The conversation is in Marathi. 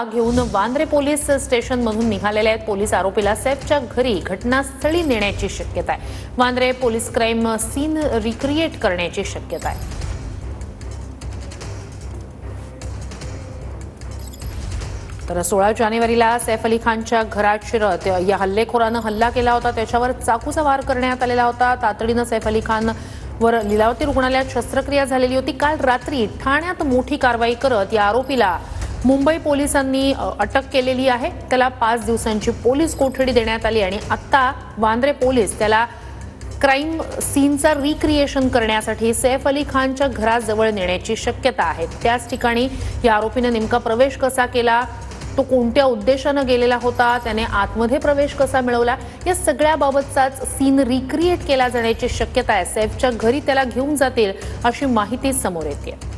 घेऊन वांद्रे पोलीस स्टेशनमधून निघालेले आहेत। पोलीस आरोपीला सैफच्या घरी घटनास्थळी नेण्याची शक्यता आहे। Bandra police crime scene recreate करण्याची शक्यता आहे। तर 16 जानेवारीला सैफ अली खानच्या घरात शिरत या हल्लेखोरानं हल्ला केला होता। त्याच्यावर चाकूचा वार करण्यात आलेला होता। तातडीनं सैफ अली खान वर लीलावती रुग्णालयात शस्त्रक्रिया झालेली होती। काल रात्री ठाण्यात मोठी कारवाई करत या आरोपीला मुंबई पोलिसांनी अटक केलेली आहे। त्याला 5 दिवसांची पोलीस कोठडी देण्यात आली आणि आता वांद्रे पोलीस त्याला क्राइम सीनचा रिक्रिएशन करण्यासाठी सैफ अली खानच्या घराजवळ नेण्याची शक्यता आहे। त्याच ठिकाणी या आरोपीने नेमका प्रवेश कसा केला, तो कोणत्या उद्देशाने गेलेला होता, त्याने आतमध्ये प्रवेश कसा मिळवला, या सगळ्याबाबतचाच सीन रिक्रिएट केला जाण्याची शक्यता आहे। सैफच्या घरी त्याला घेऊन जातील अशी माहिती समोर येते।